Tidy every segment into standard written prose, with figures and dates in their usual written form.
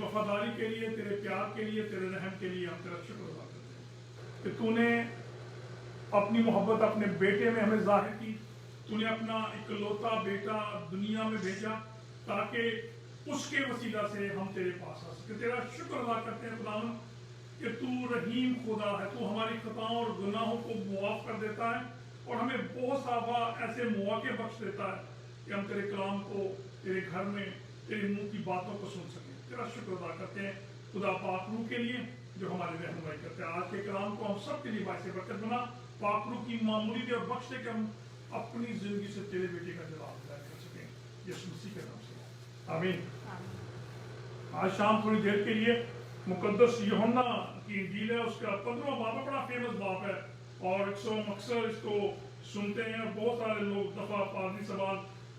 वफादारी के लिए, तेरे प्यार के लिए, तेरे रहम के लिए हम तेरा शुक्र अदा करते हैं कि तूने अपनी मोहब्बत अपने बेटे में हमें जाहिर की। तूने अपना इकलौता बेटा दुनिया में भेजा ताकि उसके वसीला से हम तेरे पास आ सके। तेरा शुक्र अदा करते हैं खुदावन कि तू रहीम खुदा है, तू हमारी खताओं और गुनाहों को मुआफ कर देता है और हमें बहुत सारा ऐसे मौके बख्श देता है कि हम तेरे कलाम को तेरे घर में तेरे मुंह की बातों को सुन सकें। तेरा शुक्र अदा करते हैं खुदा पाक रूह के लिए जो हमारी रहनुमाई करते हैं। आज के कलाम को हम सब के लिए बाइस बरकत बना, पाक रूह की मामूली दे और बख्श दे कि हम अपनी जिंदगी से तेरे बेटे का जवाब अदा कर सकें, यीशु मसीह के नाम से आमीन। आज शाम थोड़ी देर के लिए मुकद्दस यूहन्ना की इंजील है, उसका 15वां बाब बड़ा फेमस बाब है और अक्सर इसको सुनते हैं और बहुत सारे लोग दफा पादरी सवाल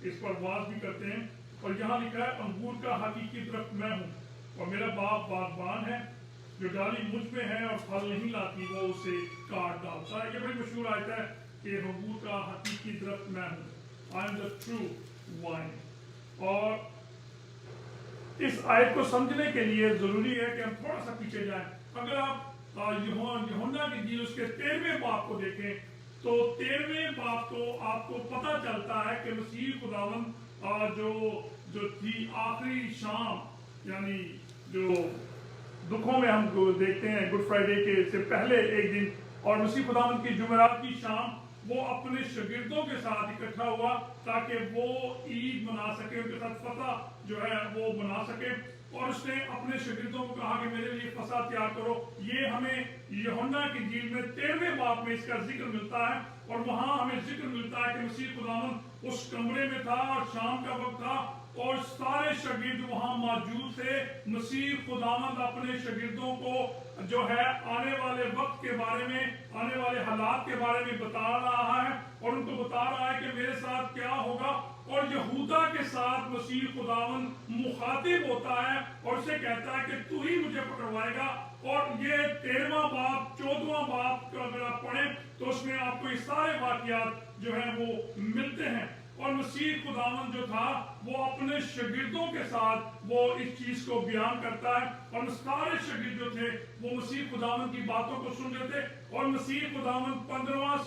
इस पर वाज भी करते हैं। और यहाँ लिखा है, अंगूर का हकीकी दरख्त मैं हूँ और मेरा बाप बागबान है, जो डाली मुझ में है और फल नहीं लाती वो उसे काट डालता है। ये बड़ी मशहूर आयत है कि अंगूर का हकीकी दरख्त मैं हूँ, I am the true wine. और इस आयत को समझने के लिए जरूरी है कि हम थोड़ा सा पीछे जाएं। अगर आप यूहन्ना की इंजील उसके 13वें बाब को देखें तो 13वें बाब को आपको पता चलता है कि मसीह खुदावंद जो थी आखिरी शाम, यानी जो दुखों में हम देखते हैं गुड फ्राइडे के से पहले एक दिन, और मसीह खुदावंद की जुमेरात की शाम वो अपने शागिर्दों के साथ इकट्ठा हुआ ताकि वो ईद मना सके, उनके साथ फतह जो है वो मना सके। और उसने अपने शागिर्दों को कहा कि मेरे लिए फसा तैयार करो। ये हमें यूहन्ना की इंजील में 13वें बाब में इसका जिक्र मिलता है और वहां हमें जिक्र मिलता है कि मसीह खुदावंद उस कमरे में था और शाम का वक्त था और सारे शागिर्द वहां मौजूद थे। मसीह खुदावंद अपने शागिर्दों को जो है आने वाले वक्त के बारे में, आने वाले हालात के बारे में बता रहा है और उनको बता रहा है कि मेरे साथ क्या होगा। और यहूदा के साथ मसीह खुदावंद मुखातिब होता है और उसे कहता है कि तू ही मुझे पकड़वाएगा। और ये 13वां बाब 14वां बाब को अगर आप पढ़ें तो उसमें आपको ये सारे वाकयात जो है वो मिलते हैं। और मसीह खुदावंद जो था वो अपने शागिर्दों के साथ वो इस चीज को बयान करता है और सारे शागिर्द जो थे वो मसीह खुदावंद की बातों को सुन रहे थे। और मसीह खुदावंद 13वां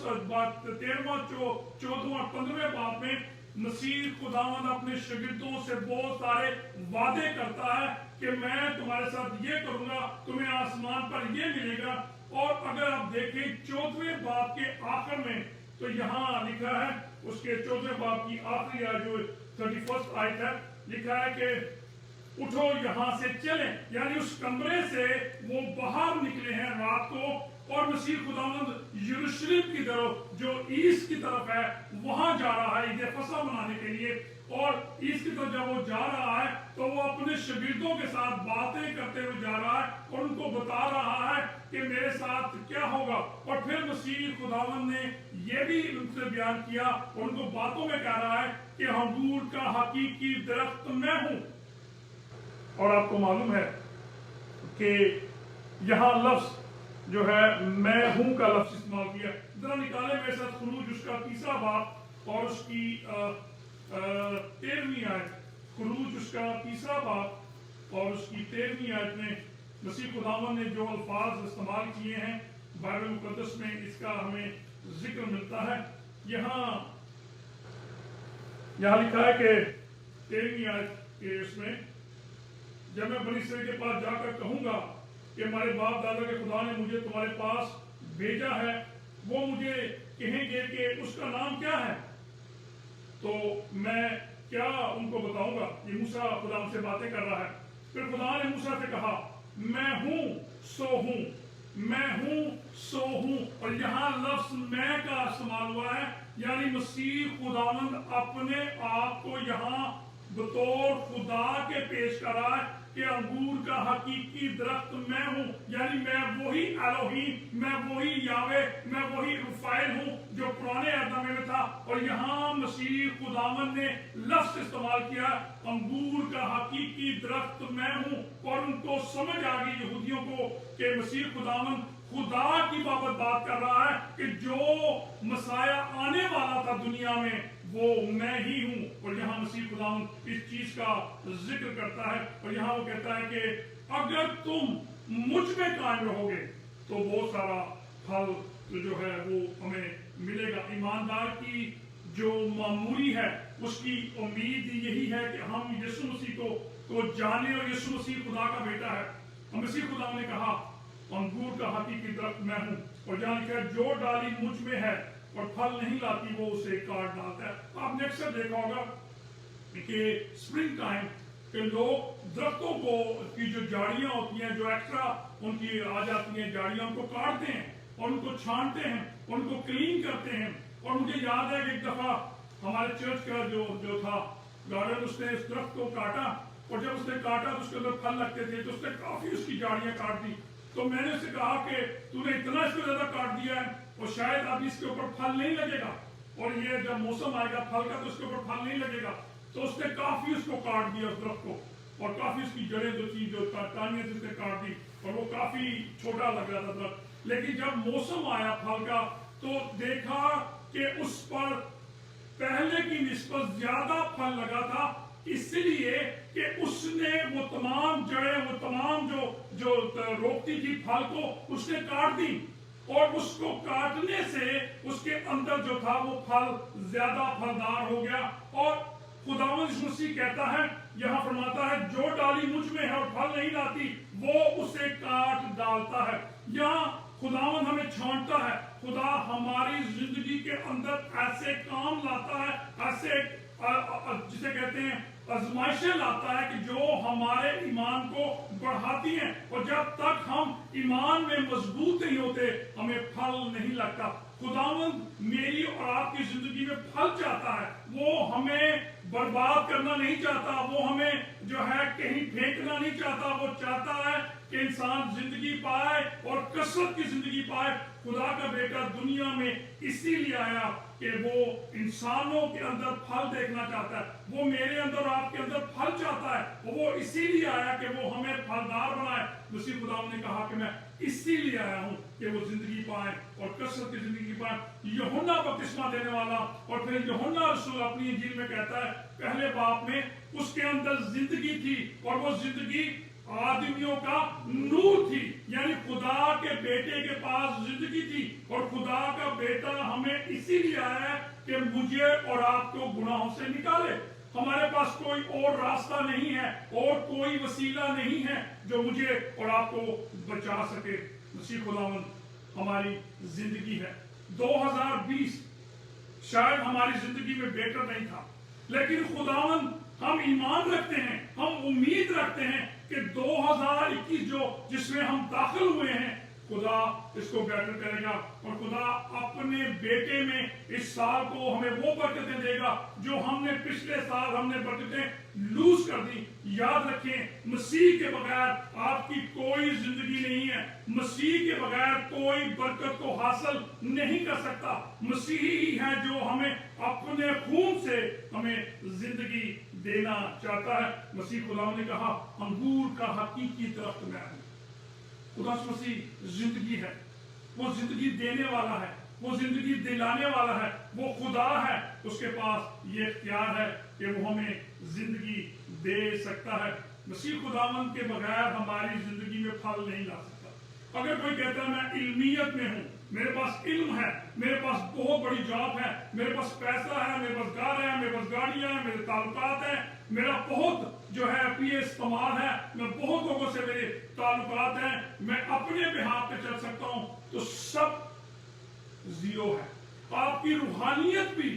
13वां 14वां 15वें बाब में मसीह खुदावंद अपने शागिर्दों से बहुत सारे वादे करता है कि मैं तुम्हारे साथ ये करूंगा, तुम्हें आसमान पर ये मिलेगा। और अगर आप देखें 14वें बाब के आखिर में तो यहाँ लिखा है, उसके 14वें बाब की आखिरी आयत जो 31st आयत है, लिखा है कि उठो यहाँ से चलें, यानी उस कमरे से वो बाहर निकले हैं रात को और मसीह खुदावंद यरूशलेम की तरफ जो ईस्ट की तरफ है वहां जा रहा है ईद फसह मनाने के लिए। और ईस्ट की तरफ जब वो जा रहा है तो वो अपने शागिर्दों के साथ बातें करते हुए जा रहा है और उनको बता रहा है कि मेरे साथ क्या होगा। और फिर मसीह खुदावंद ने ये भी उनसे बयान किया और उनको बातों में कह रहा है कि अंगूर का हकीकी दरख्त मैं हूं। और आपको मालूम है कि यहाँ लफ्ज जो है मैं हूं का लफ्ज इस्तेमाल किया। जरा निकाले मेरे साथ खुरूज उसका 3रा बाब और उसकी 13वीं आयत। खुरूज उसका 3रा बाब और उसकी 13वीं आयत में मसीह खुदावंद ने जो अल्फाज इस्तेमाल किए हैं बाइबल मुकद्दस में, इसका हमें जिक्र मिलता है। यहाँ लिखा है कि 13वीं आयत के इसमें, जब मैं बनी इसराइल के पास जाकर कहूंगा कि हमारे बाप दादा के खुदा ने मुझे तुम्हारे पास भेजा है, वो मुझे कहेंगे कि उसका नाम क्या है, तो मैं क्या उनको बताऊंगा। ये मूसा खुदा से बातें कर रहा है। फिर खुदा ने मूसा से कहा, मैं हूं सो हूं, मैं हूं सो हूं। और यहाँ लफ्ज मैं का इस्तेमाल हुआ है, यानी मसीह खुदावंद अपने आप को यहाँ बतौर खुदा के पेश कर रहा है कि अंगूर का हकीकी दरख्त मैं हूं, यानी मैं वही एलोहीम, मैं वही यावे, मैं वही रुफाइल हूं जो पुराने अहद में था। और यहाँ मसीह खुदावंद ने लफ्ज इस्तेमाल किया अंगूर का हकीकी दरख्त मैं हूं। और उनको समझ आ गई यहूदियों को कि मसीह खुदावंद खुदा की बात कर रहा है कि जो मसाया आने वाला था दुनिया में वो मैं ही हूं। और यहाँ मसीह खुदावंद इस चीज का जिक्र करता है और यहाँ वो कहता है कि अगर तुम मुझ में कायम रहोगे तो बहुत सारा फल जो है वो हमें मिलेगा। ईमानदार की जो मामूली है उसकी उम्मीद यही है कि हम यीशु मसीह को जाने, और यीशु मसीह खुदा का बेटा है। मसीह खुदा ने कहा अंगूर का हकीकी दरख्त मैं हूँ, और जहाँ लिखा है जो डाली मुझ में है और फल नहीं लाती वो उसे काट डालता है। आपने अक्सर देखा होगा कि स्प्रिंग टाइम के लोग दरख्तों को की जो जाड़ियां होती हैं, जो एक्स्ट्रा उनकी आ जाती हैं जाड़ियां, उनको काटते हैं और उनको छानते हैं, उनको क्लीन करते हैं। और मुझे याद है कि एक दफा हमारे चर्च का जो था गार्डन, उसने इस दरख्त को काटा, और जब उसने काटा तो उसके अंदर फल लगते थे, तो उसने काफी उसकी जाड़ियां काट दी। तो मैंने उससे कहा कि तूने इतना इसको ज्यादा काट दिया है और शायद अब इसके ऊपर फल नहीं लगेगा, और ये जब मौसम आएगा फल का तो इसके ऊपर फल नहीं लगेगा। तो उसने काफी उसको काट दिया उस दरख्त को, और काफी उसकी जड़ें जो थी, जो टाहनियां थी, उसने काट दी, और वो काफी छोटा लग रहा था दरख्त। लेकिन जब मौसम आया फल का तो देखा कि उस पर पहले की निस्बत ज्यादा फल लगा था, इसलिए कि उसने वो तमाम जड़ें, वो तमाम जो रोकती थी फल को, उसने काट दी, और उसको काटने से उसके अंदर जो था वो फल ज्यादा फलदार हो गया। और खुदावंद यीशु मसीह कहता है, यहाँ फरमाता है जो डाली मुझ में है और फल नहीं लाती वो उसे काट डालता है। यहाँ खुदावंद हमें छांटता है, खुदा हमारी जिंदगी के अंदर ऐसे काम लाता है, ऐसे जिसे कहते हैं आजमाइशें लाता है कि जो हमारे ईमान को बढ़ाती हैं, और जब तक हम ईमान में मजबूत नहीं होते हमें फल नहीं लगता। खुदावंद मेरी और आपकी जिंदगी में फल चाहता है, वो हमें बर्बाद करना नहीं चाहता, वो हमें जो है कहीं फेंकना नहीं चाहता। वो चाहता है कि इंसान जिंदगी पाए और कसरत की जिंदगी पाए। खुदा का बेटा दुनिया में इसीलिए आया कि वो इंसानों के अंदर फल देखना चाहता है, वो मेरे अंदर और आपके अंदर फल चाहता है। वो इसीलिए आया कि वो हमें फलदार बनाए। मसीह खुदा ने कहा कि मैं इसीलिए आया हूं कि वो जिंदगी पाए और कसरत की जिंदगी पाए। यूहन्ना बपतिस्मा देने वाला और फिर यूहन्ना रसूल अपनी इंजील में कहता है पहले बाप में उसके अंदर जिंदगी थी और वो जिंदगी आदमियों का नूर थी, यानी खुदा के बेटे के पास जिंदगी थी। और खुदा का बेटा हमें इसीलिए आया है कि मुझे और आपको गुनाहों से निकाले। हमारे पास कोई और रास्ता नहीं है और कोई वसीला नहीं है जो मुझे और आपको बचा सके। मसीह खुदावंद हमारी जिंदगी है। 2020 शायद हमारी जिंदगी में बेहतर नहीं था, लेकिन खुदावंद हम ईमान रखते हैं, हम उम्मीद रखते हैं कि 2021 जिसमें हम दाखिल हुए हैं, खुदा इसको बेहतर करेगा और खुदा अपने बेटे में इस साल को हमें वो बरकतें देगा जो हमने पिछले साल हमने बरकतें लूज कर दी। याद रखें, मसीह के बगैर आपकी कोई जिंदगी नहीं है, मसीह के बगैर कोई बरकत को हासिल नहीं कर सकता। मसीह ही है जो हमें अपने खून से हमें जिंदगी देना चाहता है। मसीह खुदा ने कहा अंगूर का हकीकी दरख्त मैं हूं। खुदा मसीह जिंदगी है, वो जिंदगी देने वाला है, वो जिंदगी दिलाने वाला है, वो खुदा है। उसके पास ये इख्तियार है कि वो हमें जिंदगी दे सकता है। मसीह खुदावंद के बगैर हमारी जिंदगी में फल नहीं ला सकता। अगर कोई कहता है मैं इल्मियत में हूं, मेरे पास इल्म है, मेरे पास बहुत बड़ी जॉब है, मेरे पास पैसा है, मेरे पास कार है, मेरे पास गाड़ियां हैं, मेरे ताल्लुकात हैं, मेरा बहुत जो है पीएस इस्तेमाल है, मैं बहुत लोगों से मेरे ताल्लुकात हैं, मैं अपने बिहाफ पे चल सकता हूं, तो सब जीरो है। आपकी रूहानियत भी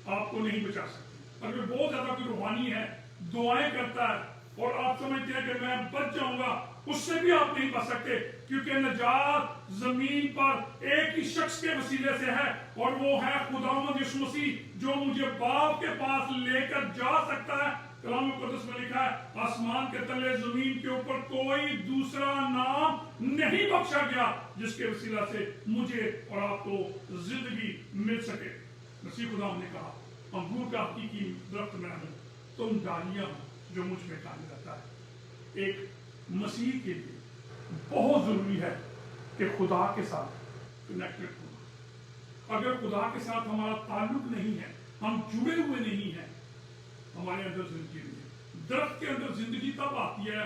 आपको नहीं बचा सकती। अगर बहुत ज्यादा कोई रूहानी है, दुआएं करता है और आप समझते हैं कि मैं बच जाऊंगा, उससे भी आप नहीं बच सकते, क्योंकि नजात जमीन पर एक ही शख्स के वसीले से है और वो है खुदावंद यीशु मसीह, जो मुझे बाप के पास लेकर जा सकता है। कलाम मुकद्दस में लिखा है आसमान के तले जमीन के ऊपर कोई दूसरा नाम नहीं बख्शा गया जिसके वसीला से मुझे और आपको जिंदगी मिल सके। मसीह खुदा ने कहा अंगूर का हकीकी दरख्त मैं हूं, तुम डालियां हो जो मुझ में काम करता है। एक मसीह के लिए बहुत जरूरी है कि खुदा के साथ कनेक्टेड होना। अगर खुदा के साथ हमारा ताल्लुक नहीं है, हम जुड़े हुए नहीं हैं, हमारे अंदर जिंदगी नहीं है। दरख्त के अंदर जिंदगी तब आती है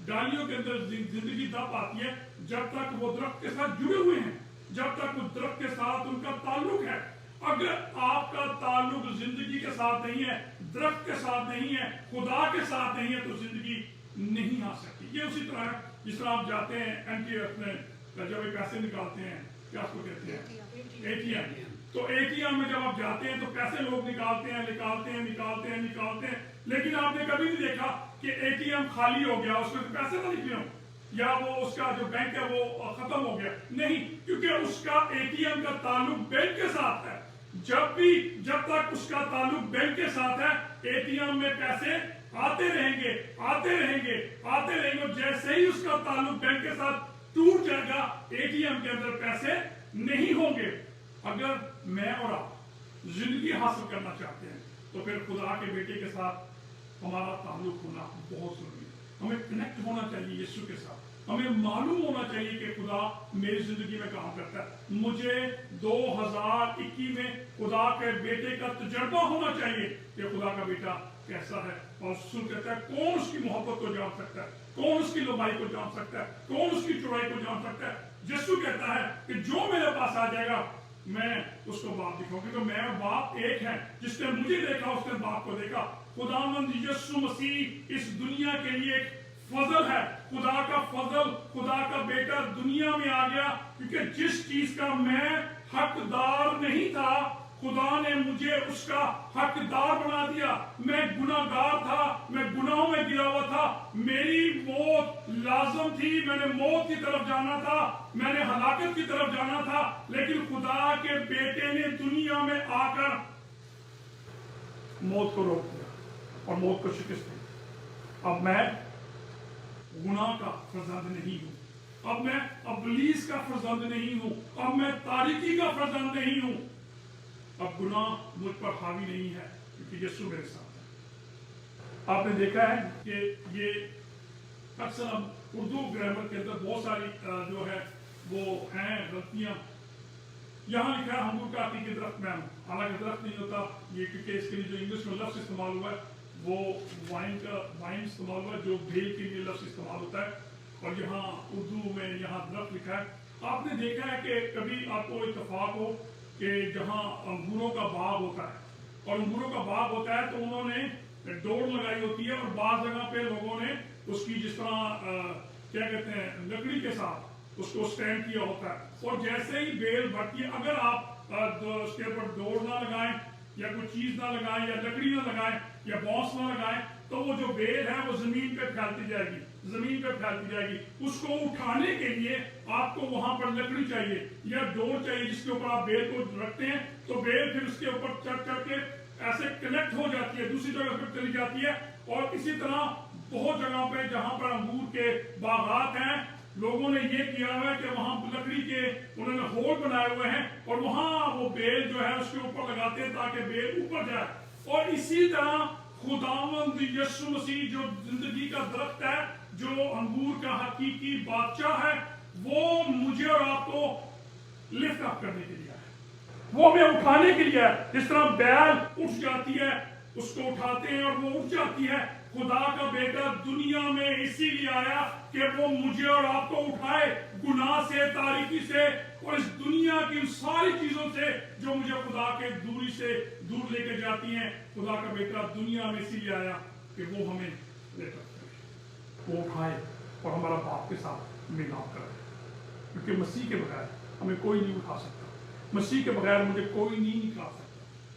डालियों के अंदर जिंदगी तब आती है जब तक वो दरख्त के साथ जुड़े हुए हैं, जब तक उस दरख्त के साथ उनका ताल्लुक है। अगर आपका ताल्लुक जिंदगी के साथ नहीं है, दरख्त के साथ नहीं है, खुदा के साथ नहीं है, तो जिंदगी नहीं आ सकती। ये उसी तरह है जिस तरह आप जाते हैं एनटीएफ में, जब ये पैसे निकालते हैं, क्या उसको कहते हैं, एटीएम। तो एटीएम में जब आप जाते हैं तो पैसे लोग निकालते हैं, लेकिन आपने कभी नहीं देखा कि एटीएम खाली हो गया, उसमें पैसे ना निकले हो, या वो उसका जो बैंक है वो खत्म हो गया। नहीं, क्योंकि उसका एटीएम का ताल्लुक बैंक के साथ है। जब तक उसका ताल्लुक बैंक के साथ है, एटीएम में पैसे आते रहेंगे। जैसे ही उसका ताल्लुक बैंक के साथ टूट जाएगा, एटीएम के अंदर पैसे नहीं होंगे। अगर मैं और आप जिंदगी हासिल करना चाहते हैं तो फिर खुदा के बेटे के साथ हमारा ताल्लुक होना बहुत जरूरी है। हमें कनेक्ट होना चाहिए यीशु के साथ। हमें मालूम होना चाहिए कि खुदा मेरी जिंदगी में काम करता है। मुझे 2021 में खुदा के बेटे का तजर्बा होना चाहिए कि खुदा का बेटा कैसा है। और रसूल कहता है, कौन उसकी मोहब्बत को जान सकता है, कौन उसकी लंबाई को जान सकता है, कौन उसकी चौड़ाई को जान सकता है। यीशु कहता है कि जो मेरे पास आ जाएगा मैं उसको बाप दिखाऊंगी। तो मैं और बाप एक है। जिसने मुझे देखा उसने बाप को देखा। खुदावंद यीशु मसीह इस दुनिया के लिए एक फजल है। खुदा का फजल, खुदा का बेटा दुनिया में आ गया, क्योंकि जिस चीज का मैं हकदार नहीं था, खुदा ने मुझे उसका हकदार बना दिया। मैं गुनाहगार था, मैं गुनाहों में गिरा हुआ था, मेरी मौत लाजम थी, मैंने मौत की तरफ जाना था, मैंने हलाकत की तरफ जाना था। लेकिन खुदा के बेटे ने दुनिया में आकर मौत को रोक दिया और मौत को शिकस्त दी। अब मैं गुनाह का फर्जंद नहीं हूं, अब मैं अबलीस का फर्जंद नहीं हूं, अब मैं तारीकी का फर्जंद नहीं हूं। अब गुनाह मुझ पर हावी नहीं है, क्योंकि यीशु मेरे साथ है। आपने देखा है कि ये अक्सर हम उर्दू ग्रामर के अंदर बहुत सारी जो है वो हैं गलतियां। यहाँ लिखा है अंगूर का आती के दरख्त में हूं, हालांकि दरख्त नहीं होता ये, क्योंकि इसके लिए जो इंग्लिश में लफ्ज इस्तेमाल हुआ है वो वाइन इस्तेमाल हुआ है, जो भेल के लिए लफ्ज इस्तेमाल होता है। और यहाँ उर्दू में यहाँ दरख्त लिखा है। आपने देखा है कि कभी आपको इत्तेफाक हो कि जहाँ अंगूरों का बाग होता है और अंगूरों का बाग होता है, तो उन्होंने डोर लगाई होती है और बाज़ जगह पे लोगों ने उसकी जिस तरह क्या कहते हैं लकड़ी के साथ उसको स्टैंड किया होता है। और जैसे ही बेल बढ़ती है, अगर आप उसके ऊपर डोर ना लगाएं या कोई चीज ना लगाएं या लकड़ी ना लगाएं या बॉस ना लगाएं, तो वो जो बेल है वो जमीन पे फैलती जाएगी। उसको उठाने के लिए आपको वहां पर लकड़ी चाहिए या डोर चाहिए जिसके ऊपर आप बेल को रखते हैं, तो बेल फिर उसके ऊपर चढ़ के ऐसे कनेक्ट हो जाती है, दूसरी जगह पर चली जाती है। और इसी तरह बहुत जगह पे जहां पर अंगूर के बागात हैं, लोगों ने ये किया हुआ है कि वहां लकड़ी के उन्होंने होल बनाए हुए हैं और वहां वो बेल जो है उसके ऊपर लगाते हैं ताकि बेल ऊपर जाए। और इसी तरह खुदावंद यीशु मसीह जो जिंदगी का दरख्त है, जो अंगूर का हकीकी बादशाह है, वो मुझे और आपको लिफ्ट अप करने के लिए है, वो हमें उठाने के लिए है। जिस तरह बैल उठ जाती है, उसको उठाते हैं और वो उठ जाती है। खुदा का बेटा दुनिया में इसीलिए आया कि वो मुझे और आपको उठाए गुनाह से, तारीकी से और इस दुनिया की सारी चीजों से जो मुझे खुदा के दूरी से दूर लेके जाती हैं। खुदा का बेटा दुनिया में इसीलिए आया कि वो हमें लेकर वो उठाए और हमारा बाप के साथ मिलाप करे, क्योंकि मसीह के बगैर हमें कोई नहीं उठा सकता। मसीह के बगैर मुझे कोई नहीं निकाल सकता।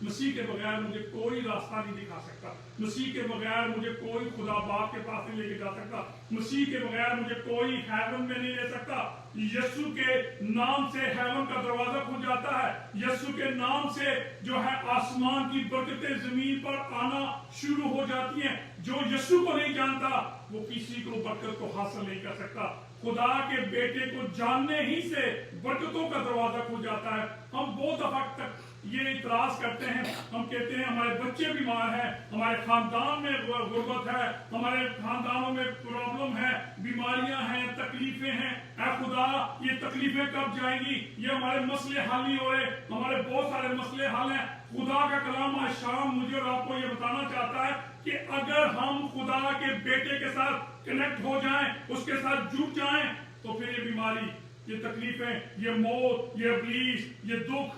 मसीह के बगैर मुझे कोई रास्ता नहीं दिखा सकता। मसीह के बगैर मुझे कोई खुदा बाप के पास नहीं लेके जा सकता। मसीह के बगैर मुझे कोई हेवन में नहीं ले सकता। यीशु के नाम से हेवन का दरवाजा खुल जाता है। यीशु के नाम से जो है आसमान की बरकतें जमीन पर आना शुरू हो जाती हैं। जो यीशु को नहीं जानता वो किसी को बरकत को हासिल नहीं कर सकता। खुदा के बेटे को जानने ही से बरकतों का दरवाजा खुल जाता है। हम बहुत दफा तक ये इतराज करते हैं, हम कहते हैं हमारे बच्चे बीमार हैं, हमारे खानदान में गुर्बत है, हमारे खानदानों में प्रॉब्लम है, बीमारियां हैं, तकलीफें हैं। ऐ खुदा ये तकलीफें कब जाएंगी? ये हमारे मसले हल नहीं हो रहे। हमारे बहुत सारे मसले हल हैं। खुदा का कलाम आज शाम मुझे और आपको ये बताना चाहता है کہ اگر ہم خدا کے بیٹے کے ساتھ کنیکٹ ہو جائیں، اس کے ساتھ جڑ جائیں، تو پھر یہ بیماری، یہ تکلیفیں، یہ موت، یہ ابلیس، یہ دکھ،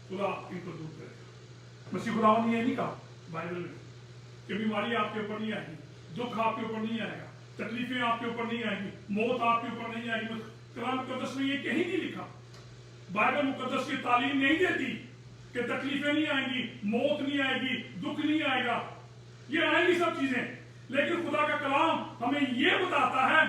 خدا ان کو دور کرے گا۔ مسیح خدا نے یہ نہیں کہا بائبل میں کہ بیماری آپ کے اوپر نہیں آئے گی، دکھ آپ کے اوپر نہیں آئے گا، تکلیفیں آپ کے اوپر نہیں آئے گی، موت آپ کے اوپر نہیں آئے گی۔ کلام مقدس میں یہ کہیں نہیں لکھا۔ بائبل مقدس کی تعلیم نہیں دیتی کہ تکلیفیں نہیں آئیں گی، موت نہیں آئے گی، دکھ نہیں آئے گا۔ یہ آئیں گی سب چیزیں، لیکن خدا کا کلام ہمیں یہ بتاتا ہے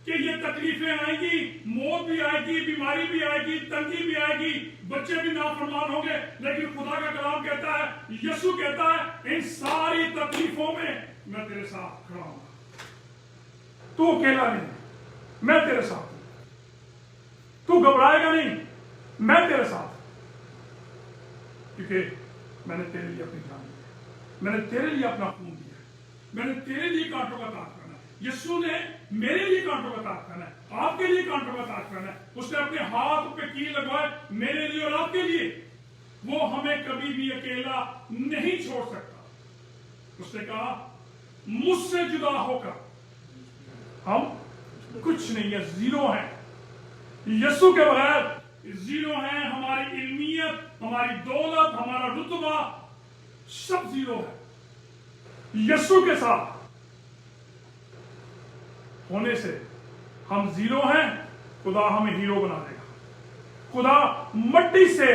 کہ یہ تکلیفیں آئیں گی، موت بھی آئے گی، بیماری بھی آئے گی، تنگی بھی آئے گی، بچے بھی نافرمان ہوں گے، لیکن خدا کا کلام کہتا ہے، یسوع کہتا ہے، ان ساری تکلیفوں میں تیرے ساتھ کھڑا ہوں گا۔ تو اکیلا نہیں، میں تیرے ساتھ ہوں۔ تو گھبرائے گا نہیں، میں تیرے ساتھ ہوں، کیونکہ میں نے تیرے لیے اپنی جان دی، میں نے تیرے لیے اپنا خون دیا، میں نے تیرے لیے کانٹوں کا تاج کرنا ہے۔ یسوع نے میرے لیے کانٹوں کا تاج کرنا ہے، آپ کے لیے کانٹوں کا تاج کرنا ہے۔ اس نے اپنے ہاتھ پہ کیل لگوائے میرے لیے اور آپ کے لیے۔ وہ ہمیں کبھی بھی اکیلا نہیں چھوڑ سکتا۔ اس نے کہا مجھ سے جدا ہو کر ہم کچھ نہیں ہے، زیرو ہیں۔ یسوع کے بغیر زیرو ہیں۔ ہماری علمیت، ہماری دولت، ہمارا رتبہ سب زیرو ہے۔ یسوع کے ساتھ ہونے سے ہم زیرو ہیں، خدا ہمیں ہیرو بنا دے گا۔ خدا مٹی سے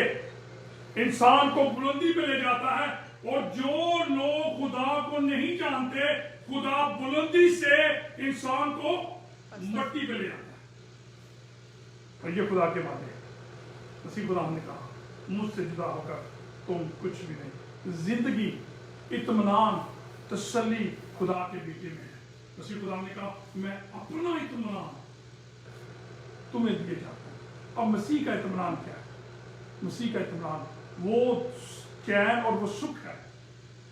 انسان کو بلندی پہ لے جاتا ہے، اور جو لوگ خدا کو نہیں جانتے، خدا بلندی سے انسان کو مٹی پہ لے جاتا ہے۔ اور یہ خدا کے وعدے ہیں۔ مسیح خدا نے کہا مجھ سے جدا ہو کر تم کچھ بھی نہیں۔ زندگی، اطمینان، تسلی خدا کے بیٹے میں ہے۔ مسیح خدا نے کہا میں اپنا اطمینان تمہیں دیے جاتا ہوں۔ اب مسیح کا اطمینان کیا ہے؟ مسیح کا اطمینان وہ چین اور وہ سکھ ہے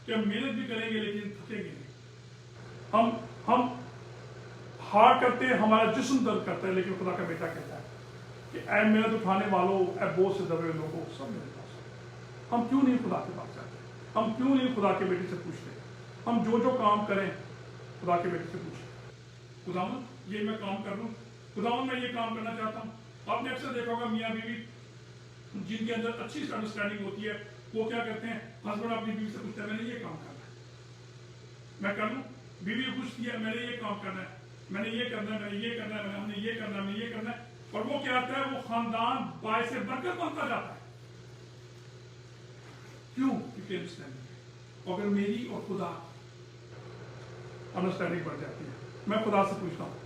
کہ ہم محنت بھی کریں گے لیکن تھکیں گے نہیں۔ ہم ہار کرتے ہیں، ہمارا جسم درد کرتا ہے، لیکن خدا کا بیٹا کہتا ہے کہ اے محنت اٹھانے والوں، اے بوجھ سے دبے ہوئے لوگوں، سب میرے پاس۔ ہم کیوں نہیں خدا کے پاس جاتے؟ ہم کیوں نہیں خدا کے بیٹے سے پوچھتے؟ ہم جو کام کریں خدا کے بیٹے سے پوچھیں، خداوند یہ میں کام کر لوں، خداوند میں یہ کام کرنا چاہتا ہوں۔ آپ نے اکثر دیکھا ہوگا میاں بیوی جن کے اندر اچھی انڈرسٹینڈنگ ہوتی ہے، وہ کیا کرتے ہیں؟ ہسبینڈ اپنی بیوی سے پوچھتا ہے میں نے یہ کام کرنا ہے، میں کر لوں؟ بیوی پوچھتی ہے میں نے یہ کام کرنا ہے، میں نے یہ کرنا ہے، میں نے یہ کرنا ہے، ہم نے یہ کرنا ہے، ہم نے یہ کرنا ہے، اور وہ کیا ہوتا ہے؟ وہ خاندان باعث برکت بنتا جاتا ہے۔ کیوں؟ کیونکہ انڈرسٹینڈنگ۔ اگر میری اور خدا انڈرسٹینڈنگ بڑھ جاتی ہے، میں خدا سے پوچھتا ہوں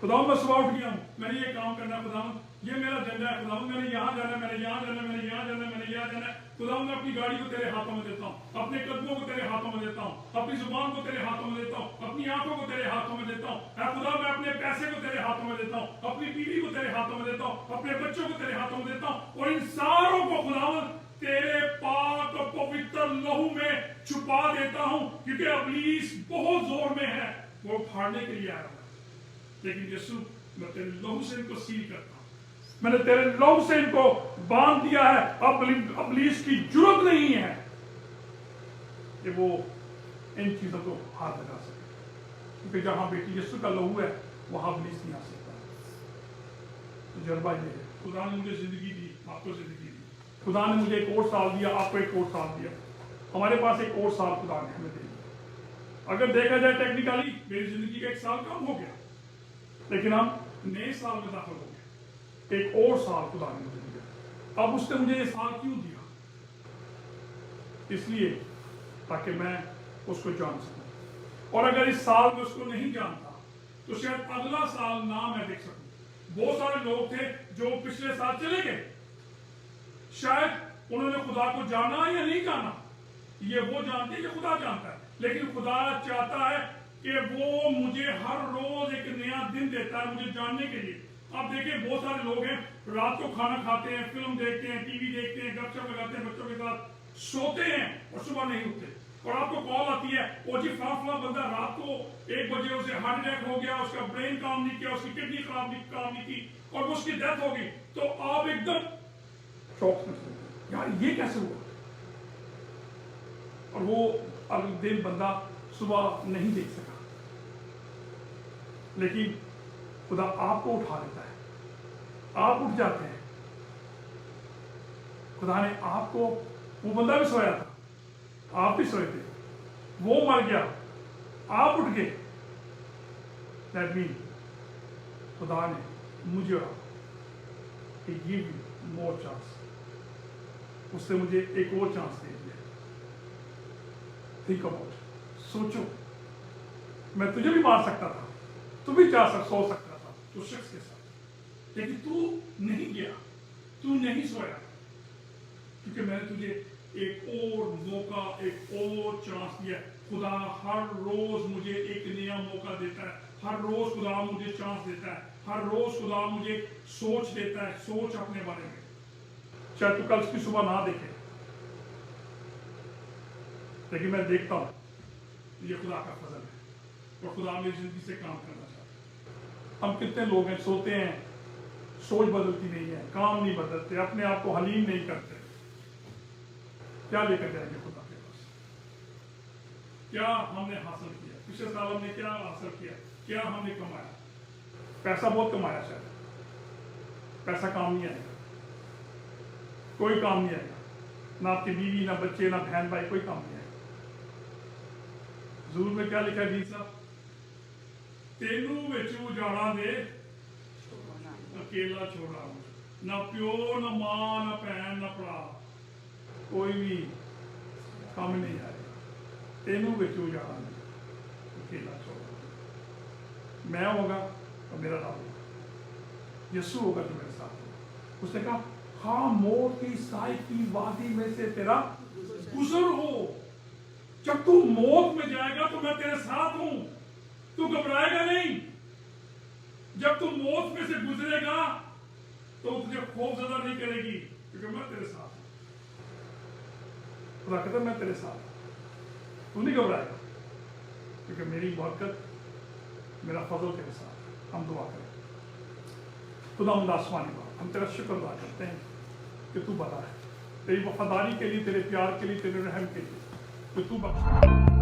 خداوند میں صبح اٹھ گیا ہوں، میں نے یہ کام کرنا ہے، خداوند یہ میرا ایجنڈا ہے، خداوند میں نے یہاں جانا ہے، میں نے یہاں جانا ہے، میں نے یہاں جانا ہے، میں نے یہاں جانا ہے، خداوند میں اپنی گاڑی کو تیرے ہاتھوں میں دیتا ہوں، اپنے قدموں کو تیرے ہاتھوں میں دیتا ہوں، اپنی زبان کو تیرے ہاتھوں میں دیتا ہوں، اپنی آنکھوں کو تیرے ہاتھوں میں دیتا ہوں، اے خدا میں اپنے پیسے کو تیرے ہاتھوں میں دیتا ہوں، اپنی بیوی کو تیرے ہاتھوں میں دیتا ہوں، اپنے بچوں کو تیرے ہاتھوں میں دیتا ہوں، اور ان ساروں کو خداوند تیرے پاک اور پوتر لہو میں چھپا دیتا ہوں، کیونکہ ابلیس بہت زور میں ہے، وہ پھاڑنے کے لیے آیا ہوا ہے۔ لیکن یسوع میں تیرے لہو سے ان کو سیل کرتا ہوں، میں نے تیرے لہو سے ان کو باندھ دیا ہے، اب ابلیس کی جرت نہیں ہے کہ وہ ان چیزوں کو ہاتھ لگا سکے، کیونکہ جہاں بیٹی یسوع کا لہو ہے وہاں ابلیس نہیں آ سکتا۔ تجربہ یہ ہے، خدا نے مجھے زندگی دی، آپ کو زندگی دی، خدا نے مجھے ایک اور سال دیا، آپ کو ایک اور سال دیا، ہمارے پاس ایک اور سال خدا نے ہمیں دے دیا۔ اگر دیکھا جائے ٹیکنیکلی میری زندگی کا ایک سال کم ہو گیا، لیکن ہم نئے سال میں داخل ہو گئے، ایک اور سال خدا نے مجھے دیا۔ اب اس نے مجھے یہ سال کیوں دیا؟ اس لیے تاکہ میں اس کو جان سکوں، اور اگر اس سال میں اس کو نہیں جانتا تو شاید اگلا سال نہ میں دیکھ سکوں۔ بہت سارے لوگ تھے جو پچھلے سال چلے گئے، شاید انہوں نے خدا کو جانا یا نہیں جانا، یہ وہ جانتے ہیں کہ خدا جانتا ہے، لیکن خدا چاہتا ہے کہ وہ مجھے ہر روز ایک نیا دن دیتا ہے مجھے جاننے کے لیے۔ آپ دیکھیں بہت سارے لوگ ہیں رات کو کھانا کھاتے ہیں، فلم دیکھتے ہیں، ٹی وی دیکھتے ہیں، گپ شپ لگاتے ہیں، بچوں کے ساتھ سوتے ہیں اور صبح نہیں اٹھتے، اور آپ کو کال آتی ہے وہ جی فلاں بندہ رات کو 1 بجے اسے ہارٹ اٹیک ہو گیا، اس کا برین کام نہیں کیا، اس کی کڈنی کام نہیں کی اور اس کی ڈیتھ ہو گئی، تو آپ ایک دم شوق میں یار یہ کیسے ہوا؟ اور وہ اگلے دن بندہ صبح نہیں دیکھ سکا، لیکن خدا آپ کو اٹھا لیتا ہے، آپ اٹھ جاتے ہیں۔ خدا نے آپ کو، وہ بندہ بھی سویا تھا، آپ بھی سوئے تھے، وہ مر گیا، آپ اٹھ گئے۔ دیٹ مین خدا نے مجھے اور He give you more chance، اس نے مجھے ایک اور چانس دے دیا۔ Think about it، سوچو، میں تجھے بھی مار سکتا تھا، تو بھی سو سکتا تھا اس شخص کے ساتھ، لیکن تو نہیں گیا، تو نہیں سویا، کیونکہ میں نے تجھے ایک اور موقع، ایک اور چانس دیا۔ خدا ہر روز مجھے ایک نیا موقع دیتا ہے، ہر روز خدا مجھے چانس دیتا ہے، ہر روز خدا مجھے سوچ دیتا ہے۔ سوچ اپنے بارے میں، چاہے تو کل کی صبح نہ دیکھے، لیکن میں دیکھتا ہوں یہ خدا کا فضل ہے، اور خدا میری زندگی سے کام کرنا چاہتا ہے۔ ہم کتنے لوگ ہیں سوتے ہیں، سوچ بدلتی نہیں ہے، کام نہیں بدلتے، اپنے آپ کو حلیم نہیں کرتے، کیا لے کر جائیں گے خدا کے پاس؟ کیا ہم نے حاصل کیا؟ پچھلے سال ہم نے کیا حاصل کیا؟ کیا ہم نے کمایا؟ پیسہ بہت کمایا، شاید پیسہ کام نہیں آئے گا، کوئی کام نہیں آئے گا، نہ آپ کی بیوی، نہ بچے، نہ بہن بھائی، کوئی کام نہیں آئے گا۔ حضور میں کیا لکھا ہے جی صاحب؟ تینوں وچ اجاڑا دے اکیلا چھوڑا، نہ پیو، نہ ماں، نہ بہن، نہ بھرا، کوئی بھی کام نہیں آئے گا۔ تینوں وچ اجاڑا دے اکیلا چھوڑا، میں ہوگا اور میرا رب ہوگا، یسوع ہوگا جو میرے ساتھ ہوگا۔ اس نے کہا ہاں موت کی سائے کی وادی میں سے تیرا گزر ہو، جب تو موت میں جائے گا تو میں تیرے ساتھ ہوں، تو گھبرائے گا نہیں۔ جب تو موت میں سے گزرے گا تو تجھے خوف زدہ نہیں کرے گی، کیونکہ میں تیرے ساتھ ہوں۔ خدا کہتا ہے میں تیرے ساتھ ہوں، تو نہیں گھبرائے گا، کیونکہ میری برکت، میرا فضل تیرے ساتھ ہے۔ ہم دعا کریں۔ خدا آسمانی بات، ہم تیرا شکر ادا کرتے ہیں کہ تو بڑا ہے، تیری وفاداری کے لیے، تیرے پیار کے لیے، تیرے رحم کے لیے، کہ تو بخشا۔